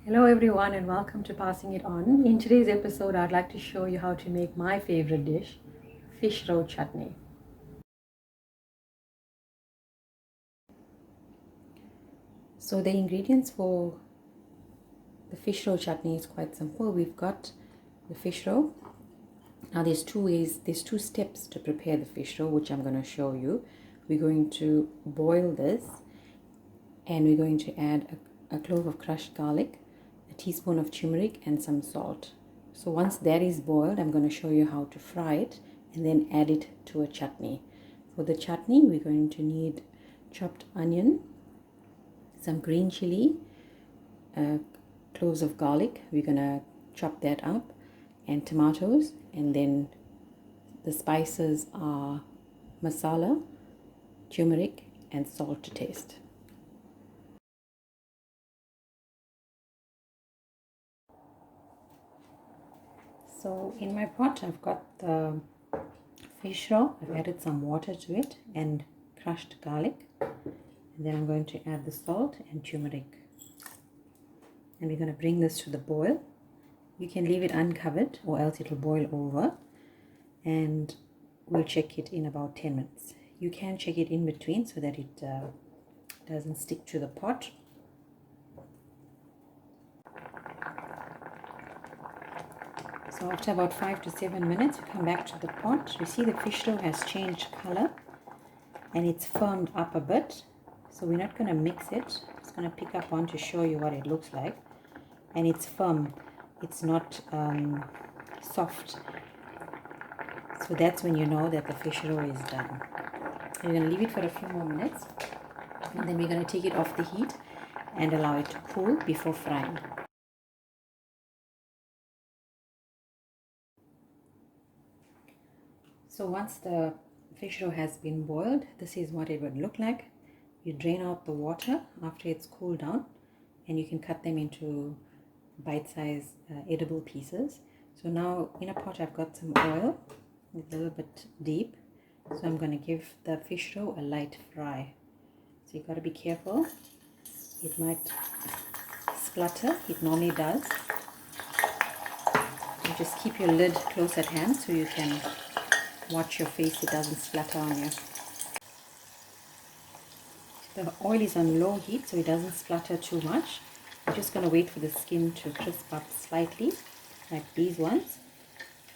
Hello everyone and welcome to Passing It On. In today's episode, I'd like to show you how to make my favorite dish, Fish Roe Chutney. So the ingredients for the Fish Roe Chutney is quite simple. We've got the fish roe. Now there's two steps to prepare the fish roe, which I'm going to show you. We're going to boil this and we're going to add a clove of crushed garlic, a teaspoon of turmeric and some salt. So once that is boiled, I'm going to show you how to fry it and then add it to a chutney. For the chutney, we're going to need chopped onion, some green chili, cloves of garlic. We're going to chop that up, and tomatoes, and then the spices are masala, turmeric and salt to taste. So in my pot, I've got the fish roe. I've added some water to it and crushed garlic. And then I'm going to add the salt and turmeric. And we're going to bring this to the boil. You can leave it uncovered or else it will boil over. And we'll check it in about 10 minutes. You can check it in between so that it doesn't stick to the pot. So after about 5 to 7 minutes, we come back to the pot. We see the fish roe has changed color and it's firmed up a bit. So we're not going to mix it. I'm just going to pick up one to show you what it looks like. And it's firm. It's not soft. So that's when you know that the fish roe is done. We're going to leave it for a few more minutes. And then we're going to take it off the heat and allow it to cool before frying. So once the fish roe has been boiled, this is what it would look like. You drain out the water after it's cooled down, and you can cut them into bite-sized edible pieces. So now in a pot I've got some oil, a little bit deep. So I'm going to give the fish roe a light fry. So you've got to be careful. It might splutter. It normally does. You just keep your lid close at hand so you can watch your face, it doesn't splatter on you. The oil is on low heat so it doesn't splatter too much. I'm just going to wait for the skin to crisp up slightly, like these ones.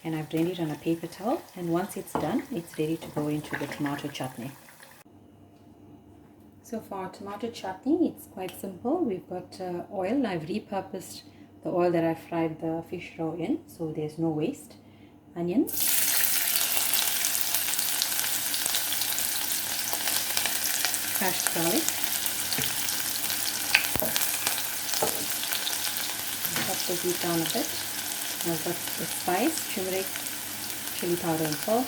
And I've drained it on a paper towel, and once it's done, it's ready to go into the tomato chutney. So for our tomato chutney, it's quite simple. We've got oil. I've repurposed the oil that I fried the fish roe in, so there's no waste. Onions, crushed garlic, drop the heat down a bit. Now I've got the spice, turmeric, chili powder and salt.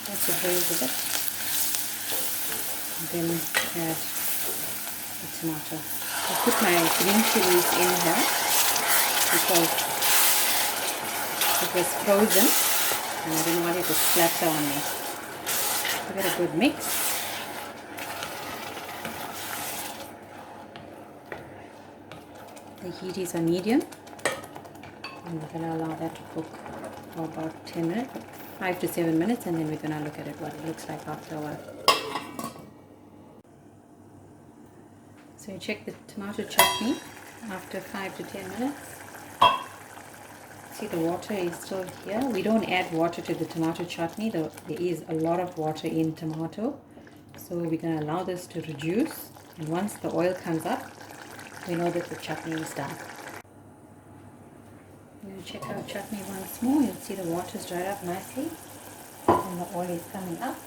Let it boil a bit. And then add the tomato. I put my green chilies in here because it was frozen and I didn't want it to splatter on me. Give it a good mix. The heat is on medium, and we're going to allow that to cook for about 10 minutes, 5 to 7 minutes, and then we're going to look at it, what it looks like after a while. So you check the tomato chutney after 5 to 10 minutes. See, the water is still here. We don't add water to the tomato chutney. There is a lot of water in tomato. So we're going to allow this to reduce. And once the oil comes up, we know that the chutney is done. I'm going to check our chutney once more. You'll see the water's dried up nicely. And the oil is coming up.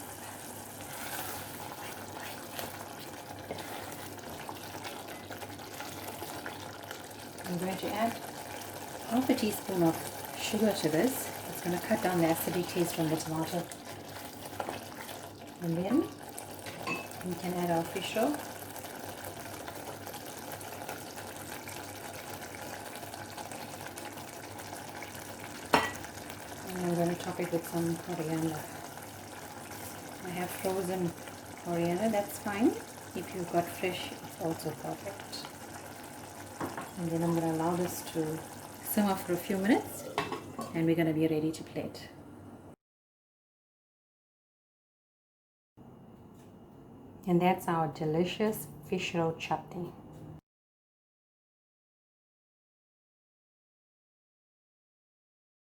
I'm going to add half a teaspoon of sugar to this. It's going to cut down the acidic taste from the tomato. And then we can add our fish roe. And I'm going to top it with some coriander. I have frozen coriander, that's fine. If you've got fresh, it's also perfect. And then I'm going to allow this to simmer for a few minutes, and we're going to be ready to plate. And that's our delicious fish roe chutney.